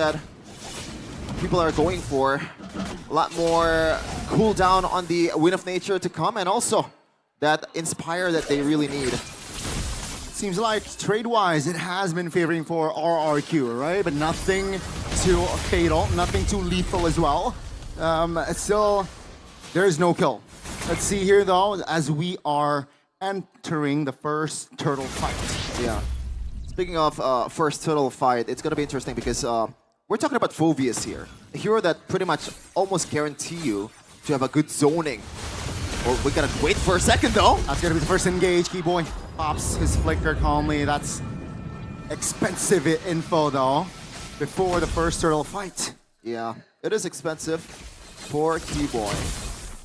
that people are going for. A lot more cooldown on the Wind of Nature to come, and also that Inspire that they really need. Seems like trade-wise, it has been favoring for RRQ, right? But nothing too fatal, nothing too lethal as well. Still, there is no kill. Let's see here, though, as we are entering the first turtle fight. Yeah. Speaking of first turtle fight, it's going to be interesting because we're talking about Phoveus here. A hero that pretty much almost guarantee you to have a good zoning. Well, we gotta wait for a second, though. That's gonna be the first engage. Keyboy pops his flicker calmly. That's expensive info, though, before the first turtle fight. Yeah, it is expensive for Keyboy.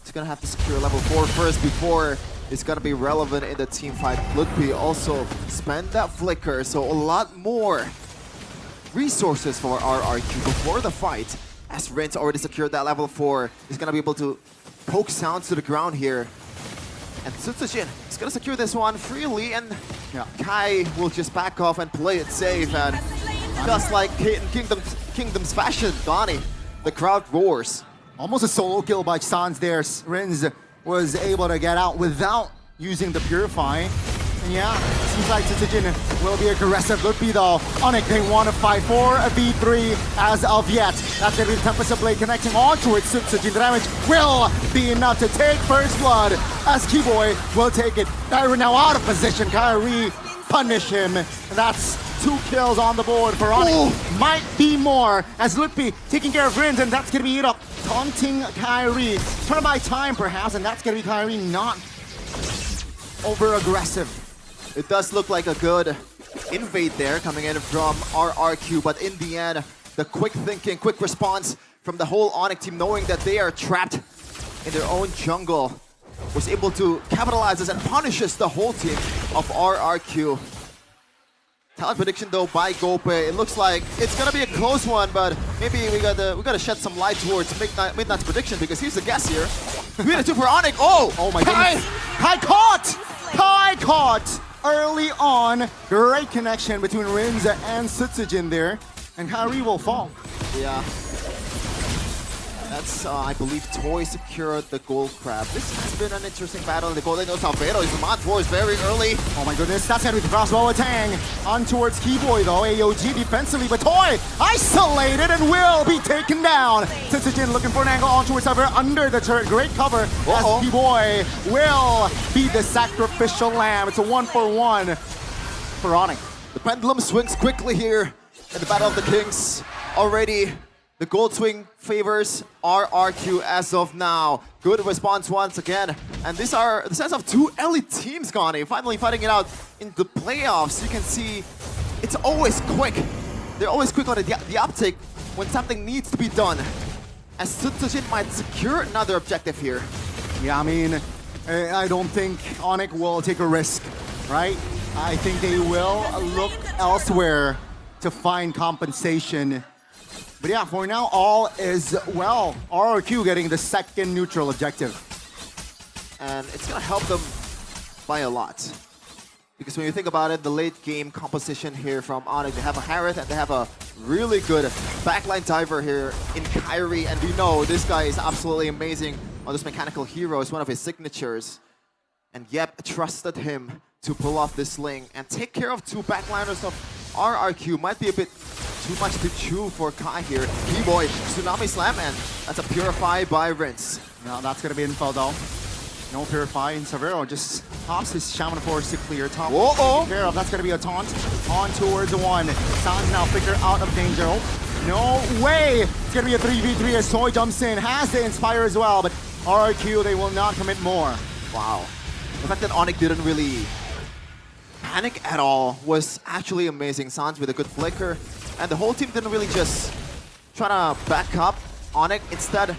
He's gonna have to secure level 4 first before it's gonna be relevant in the team fight. Ludwig also spend that flicker, so a lot more resources for RRQ before the fight. As Rince already secured that level 4, he's gonna be able to poke sounds to the ground here. And Tsutsujin is gonna secure this one freely, and Kai will just back off and play it safe. And just like in Kingdom's fashion, Donnie, the crowd roars. Almost a solo kill by Sans there. Rinz was able to get out without using the Purify. And yeah, seems like Tsutsujin will be aggressive. Ludwig though, Onic, they want to fight for a V3 as of yet. That's going to be the Tempest Blade connecting onto it. Tsutsujin, the damage will be enough to take first blood as Keyboy will take it. Kyrie now out of position. Kyrie punish him. And that's 2 kills on the board for Onic. Ooh. Might be more as Ludwig taking care of Rinz, and that's going to be it up. Taunting Kyrie. Turn by time perhaps, and that's going to be Kyrie not over-aggressive. It does look like a good invade there coming in from RRQ, but in the end, the quick thinking, quick response from the whole Onic team, knowing that they are trapped in their own jungle, was able to capitalize this and punishes the whole team of RRQ. Talent prediction though by Gope, it looks like it's gonna be a close one, but maybe we gotta shed some light towards Midnight's prediction, because he's the guest here. 3-2 for Onic. Oh my goodness! Kai caught! Kai caught! Early on, great connection between Rinza and Tsutsujin there, and Kyrie will fall. Yeah. That's, I believe, Toy secured the gold crab. This has been an interesting battle. The Golden No Salvador is Vermont Force very early. Oh my goodness, that's gonna be the crossbow Tang on towards Keyboy though. AOG defensively, but Toy isolated and will be taken down. Tsutsujin looking for an angle on towards Salvador under the turret. Great cover as Keyboy will be the sacrificial lamb. It's a 1-for-1 for Onic. The pendulum swings quickly here in the Battle of the Kings. Already the gold swing favors RRQ as of now. Good response once again. And these are the sense of 2 elite teams, Connie, finally fighting it out in the playoffs. You can see it's always quick. They're always quick on the uptake when something needs to be done. As Tsutsujin might secure another objective here. Yeah, I mean, I don't think Onic will take a risk, right? I think they will look elsewhere to find compensation. But yeah, for now, all is well. RRQ getting the second neutral objective. And it's going to help them by a lot. Because when you think about it, the late game composition here from Onic, they have a Harith and they have a really good backline diver here in Kyrie. And we know this guy is absolutely amazing on this mechanical hero. It's one of his signatures. And Yep trusted him to pull off this sling and take care of 2 backliners of RRQ. Might be a bit too much to chew for Kai here. Keyboy, Tsunami Slam, and that's a Purify by Rince. No, that's going to be info though. No Purify, and Savero just pops his Shaman Force to clear top. Whoa! That's going to be a taunt on towards 1. Sans now figure out of danger. No way! It's going to be a 3v3 as Toy jumps in. Has the Inspire as well, but RRQ, they will not commit more. Wow. The fact that Onic didn't really panic at all was actually amazing. Sans with a good flicker. And the whole team didn't really just try to back up Onic. Instead,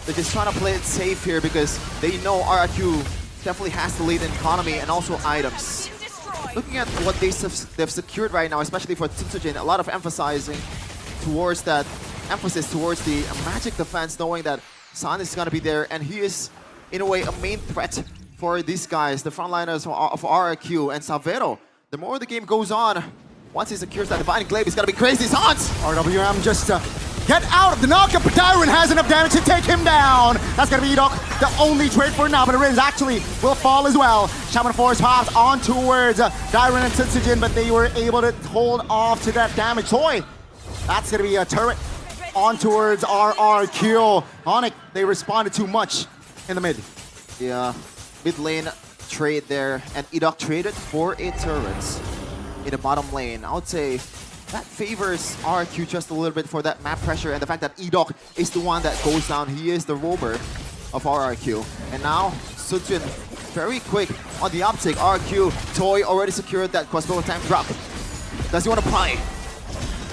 they're just trying to play it safe here because they know RRQ definitely has the lead in economy and also items. Looking at what they've secured right now, especially for Tsutsujin, a lot of emphasizing towards that emphasis towards the magic defense, knowing that San is going to be there and he is, in a way, a main threat for these guys, the frontliners of RRQ and Salvero. The more the game goes on, Once he secures that Divine Glaive, he's gonna be crazy. Sans! RWM just get out of the knockup, but Dyron has enough damage to take him down. That's gonna be Edok, the only trade for now, but the Rins actually will fall as well. Shaman Force pops on towards Dyron and Tsujin, but they were able to hold off to that damage. Toy, that's gonna be a turret on towards RRQ. Onic, they responded too much in the mid. Yeah, mid lane trade there, and Edok traded for a turret in the bottom lane. I would say that favors RRQ just a little bit for that map pressure and the fact that Edok is the one that goes down. He is the roamer of RRQ. And now, Sujin very quick on the uptick. RRQ, Toy already secured that crossbow time drop. Does he want to pry?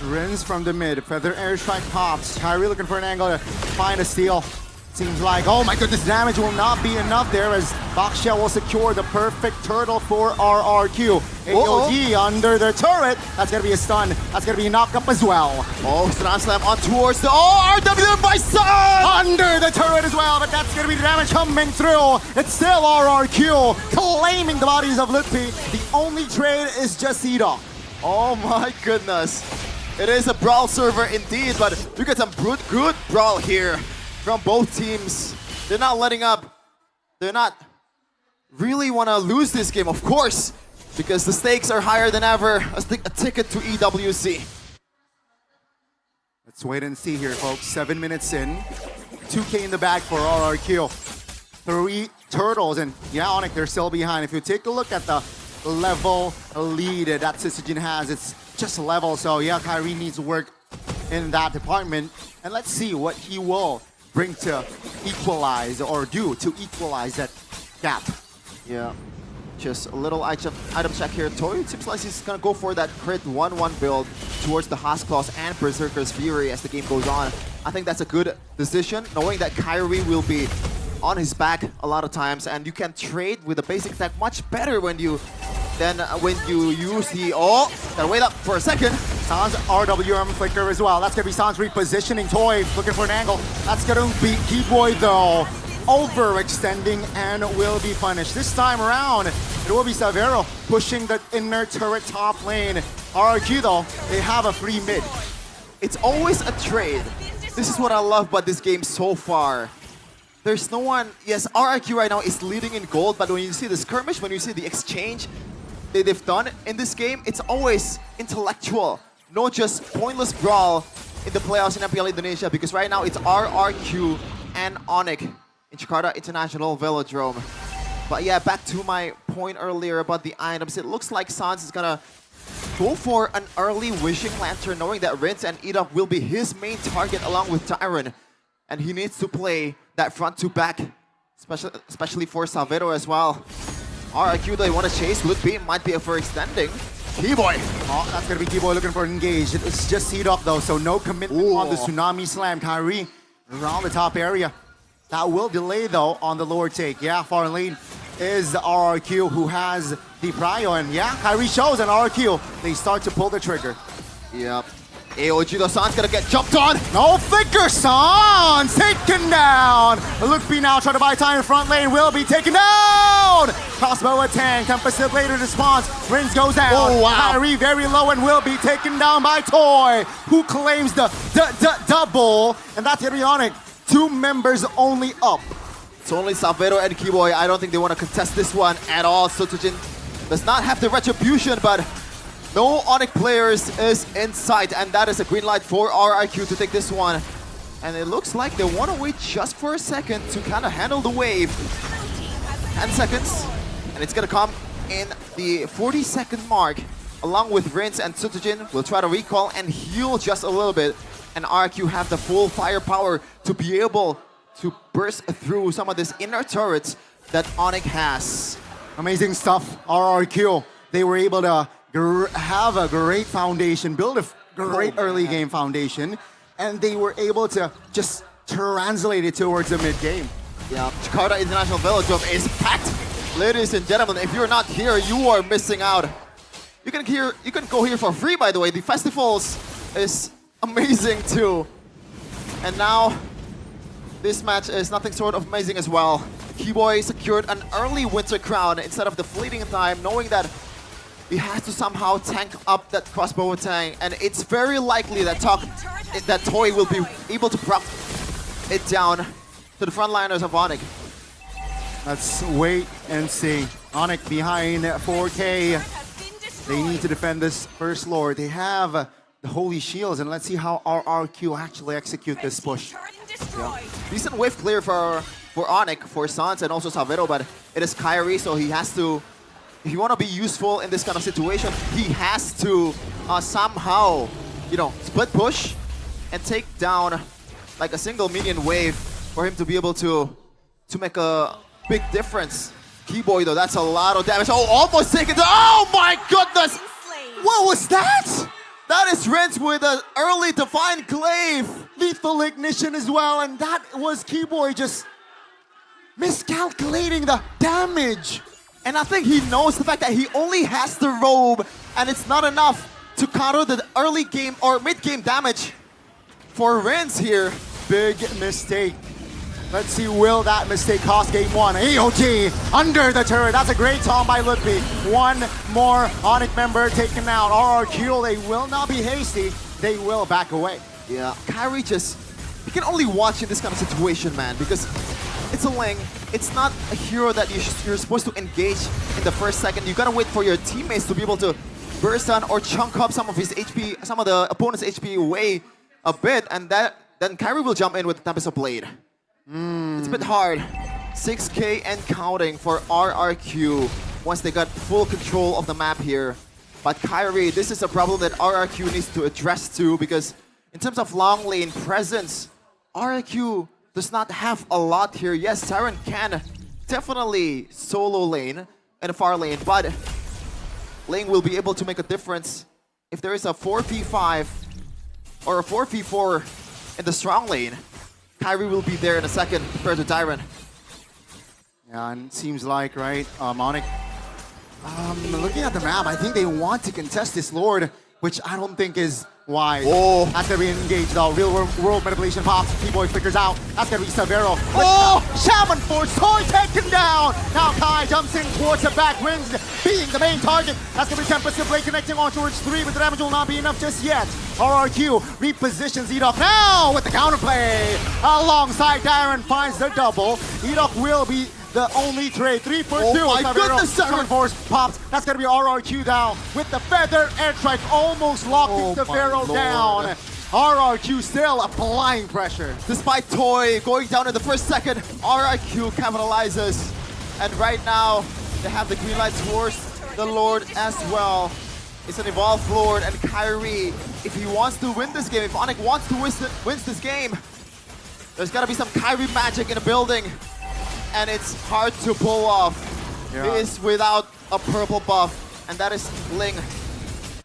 Rins from the mid, Feather Airstrike pops. Kyrie looking for an angle to find a steal. Seems like, oh my goodness, damage will not be enough there as Bakshia will secure the perfect turtle for RRQ. AOG under the turret. That's gonna be a stun. That's gonna be a knock-up as well. Oh, Stun Slam on towards the RW by Sun! Under the turret as well, but that's gonna be the damage coming through. It's still RRQ claiming the bodies of Lutpi. The only trade is just Edok. Oh my goodness. It is a brawl server indeed, but we got some good brawl here from both teams. They're not letting up. They're not really want to lose this game, of course, because the stakes are higher than ever. A ticket to EWC. Let's wait and see here, folks. 7 minutes in. 2K in the bag for RRQ. 3 turtles, and yeah, Onic, they're still behind. If you take a look at the level lead that Syzygy has, it's just level. So yeah, Kyrie needs to work in that department. And let's see what he will bring to equalize or do to equalize that gap. Yeah, just a little item check here. Toy, it seems like he's gonna go for that crit 1-1 build towards the Hospitals and Berserker's Fury as the game goes on. I think that's a good decision, knowing that Kyrie will be on his back a lot of times, and you can trade with the basic attack much better when you use the gotta wait up for a second. Sans RWM flicker as well. That's gonna be Sans repositioning. Toy looking for an angle. That's gonna be Keyboy though. Overextending and will be punished. This time around, it will be Savero pushing the inner turret top lane. RRQ though, they have a free mid. It's always a trade. This is what I love about this game so far. There's no one, yes, RRQ right now is leading in gold, but when you see the skirmish, when you see the exchange they've done in this game, it's always intellectual. No just pointless brawl in the playoffs in MPL Indonesia, because right now it's RRQ and Onic in Jakarta International Velodrome. But yeah, back to my point earlier about the items. It looks like Sans is gonna go for an early Wishing Lantern, knowing that Rins and Edok will be his main target along with Tyron. And he needs to play that front to back, especially for Salvador as well. RRQ, they want to chase. Lutpi might be for extending. Keyboy. Oh, that's going to be Keyboy looking for an engage. It's just Edok though, so no commitment on the Tsunami Slam. Kyrie around the top area. That will delay though on the lower take. Yeah, far lane is the RRQ who has the prio. And yeah, Kyrie shows and RRQ, they start to pull the trigger. Yep. AOG, the Sans gonna get jumped on. No flicker, Sans taken down. Lutpi now trying to buy time in front lane, will be taken down. Crossbow attack, Tempest later response. Rins goes down. Oh, wow. Kyrie very low and will be taken down by Toy, who claims the double. And that's gonna be Onic. 2 members only up. It's only Salvador and Keyboy. I don't think they want to contest this one at all. Sojin does not have the retribution, but no Onic players is in sight, and that is a green light for RRQ to take this one. And it looks like they want to wait just for a second to kind of handle the wave. 10 seconds, and it's going to come in the 40-second mark. Along with Rins and Tsujin, will try to recall and heal just a little bit. And RRQ have the full firepower to be able to burst through some of these inner turrets that Onic has. Amazing stuff, RRQ. They were able to have a great foundation, build a great early game foundation, and they were able to just translate it towards the mid game. Yeah, Jakarta International Velodrome is packed. Ladies and gentlemen, if you're not here, you are missing out. You can go here for free, by the way. The festivals is amazing too. And now this match is nothing short of amazing as well. Keyboy secured an early winter crown instead of the fleeting time, knowing that he has to somehow tank up that crossbow attack, and it's very likely that Toy will be able to drop it down to the frontliners of Onic. Let's wait and see. Onic behind 4K. They need to defend this first lord. They have the holy shields, and let's see how RRQ actually execute this push. Yeah. Decent wave clear for Onic, for Sans, and also Savero, but it is Kyrie, so he has to, if you want to be useful in this kind of situation, he has to somehow, you know, split push and take down like a single minion wave for him to be able to make a big difference. Keyboy though, that's a lot of damage. Oh, almost taken down. Oh my goodness! What was that? That is Renz with an early Divine Glaive. Lethal ignition as well, and that was Keyboy just miscalculating the damage. And I think he knows the fact that he only has the robe, and it's not enough to counter the early game or mid-game damage for Renz here. Big mistake. Let's see, will that mistake cost game one? AOG under the turret. That's a great taunt by Ludwig. One more Onic member taken out. RRQ, they will not be hasty. They will back away. Yeah, Kyrie just, he can only watch in this kind of situation, man, because it's a Ling. It's not a hero that you're supposed to engage in the first second. You gotta wait for your teammates to be able to burst on or chunk up some of his HP, some of the opponent's HP away a bit, and then Kyrie will jump in with the Tempest of Blade. It's a bit hard. 6K and counting for RRQ once they got full control of the map here. But Kyrie, this is a problem that RRQ needs to address too, because in terms of long lane presence, RRQ does not have a lot here. Yes, Tyrant can definitely solo lane and a far lane, but Ling will be able to make a difference if there is a 4v5 or a 4v4 in the strong lane. Kyrie will be there in a second compared to Tyrant. Yeah, and it seems like, right, Onic, looking at the map, I think they want to contest this Lord, which I don't think is wise. Oh. That's gonna be engaged though. Real world manipulation pops. Keyboy flickers out. That's gonna be Savero. Oh! Shaman Force, Toy taken down. Now Kai jumps in towards the back, wins being the main target. That's gonna be Tempest of Blade connecting on towards 3, but the damage will not be enough just yet. RRQ repositions Edok now with the counterplay. Alongside Darren finds the double. Edok will be the only trade. 3 for 2. Oh my goodness, Shaman Force pops. That's gonna be RRQ down with the feather airstrike, almost locking Savero down. RRQ still applying pressure. Despite Toy going down in the first second, RRQ capitalizes. And right now, they have the green light towards the Lord as well. It's an evolved Lord, and Kyrie, if he wants to win this game, if Onic wants to win this game, there's gotta be some Kyrie magic in the building. And it's hard to pull off. Yeah. He is without a purple buff, and that is Ling.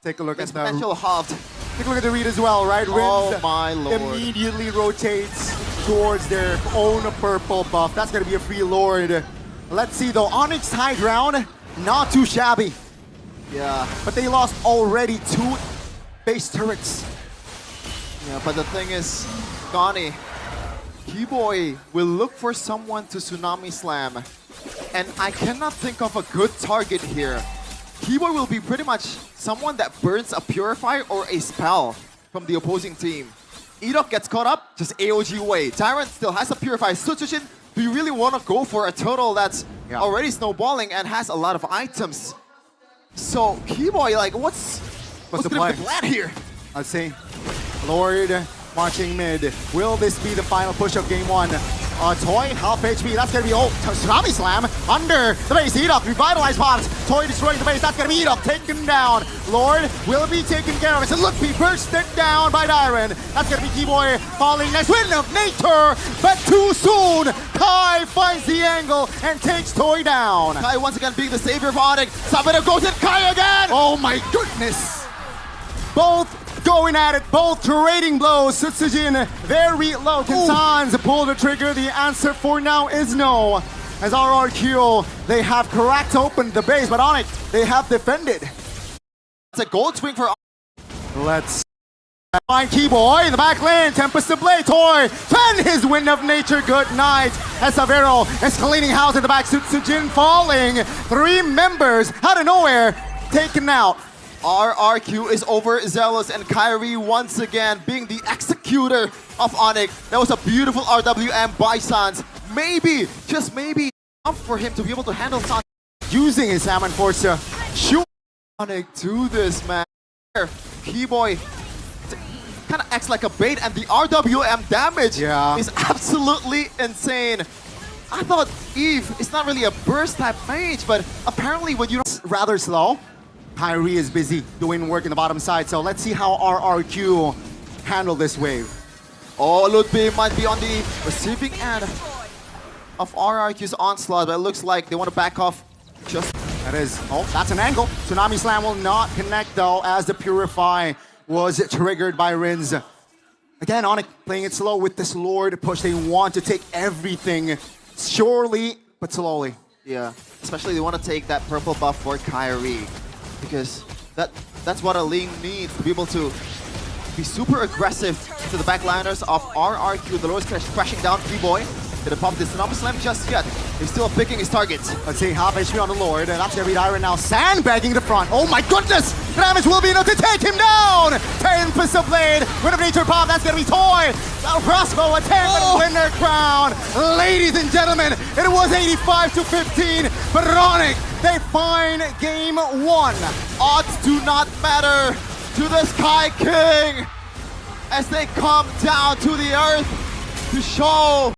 Take a look His at the potential halved. take a look at the read as well, right? Oh Rinz my lord. immediately rotates towards their own purple buff. That's gonna be a free Lord. Let's see though, Onyx high ground, not too shabby. Yeah. But they lost already 2 base turrets. Yeah, but the thing is, Gani, Keyboy will look for someone to Tsunami Slam. And I cannot think of a good target here. Keyboy will be pretty much someone that burns a Purifier or a spell from the opposing team. Edok gets caught up, just AOG away. Tyrant still has a Purifier. Suchujin, do you really want to go for a turtle that's already snowballing and has a lot of items? So Keyboy, like, what's the plan here? Let's see. Lord marching mid. Will this be the final push of game 1? Toy, half HP. That's gonna be Tsunami Slam under the base. Edok, revitalized pops. Toy destroying the base. That's gonna be Edok taken down. Lord will be taken care of. It's a look, he bursted down by Dyron. That's gonna be Keyboy falling. Nice Wind of Nature, but too soon. Kai finds the angle and takes Toy down. Kai once again being the savior of Onic. Sabino goes at Kai again! Oh my goodness! Both going at it, both trading blows. Sutsujin very low. Can Sans pull the trigger? The answer for now is no. As RRQ, they have cracked open the base, but Onic, they have defended. It's a gold swing for Let's find Keyboy in the back lane. Tempest to Blade. Toy, fan his Wind of Nature. Good night. As Savero escalating house in the back. Sutsujin falling. 3 members out of nowhere. taken out. RRQ is overzealous, and Kyrie once again being the executor of Onic. That was a beautiful RWM by Sans. Maybe, just maybe, enough for him to be able to handle Sans. Using his Salmon Force to shoot. Onic do this, man. Keyboy kind of acts like a bait, and the RWM damage is absolutely insane. I thought Eve is not really a burst type mage, but apparently when you rather slow. Kyrie is busy doing work in the bottom side, so let's see how RRQ handle this wave. Oh, Ludwig might be on the receiving end of RRQ's onslaught, but it looks like they want to back off just... That is, oh, that's an angle. Tsunami Slam will not connect though, as the Purify was triggered by Rins. Again, Onic playing it slow with this Lord push. They want to take everything surely, but slowly. Yeah, especially they want to take that purple buff for Kyrie, because that's what a Ling needs to be able to be super aggressive to the backliners of RRQ. The lowest crashing down Keyboy. Didn't pop this Tsunami Slam just yet. He's still picking his targets. Let's see, half HP on the Lord, and that's gonna be Iron now. Sandbagging the front. Oh my goodness! The damage will be enough to take him down! 10 Pistol Blade, with a nature pop, that's gonna be Toy! Now Crossbow attack and win their crown! Ladies and gentlemen, it was 85-15, but Onic, they find game 1. Odds do not matter to the Sky King as they come down to the earth to show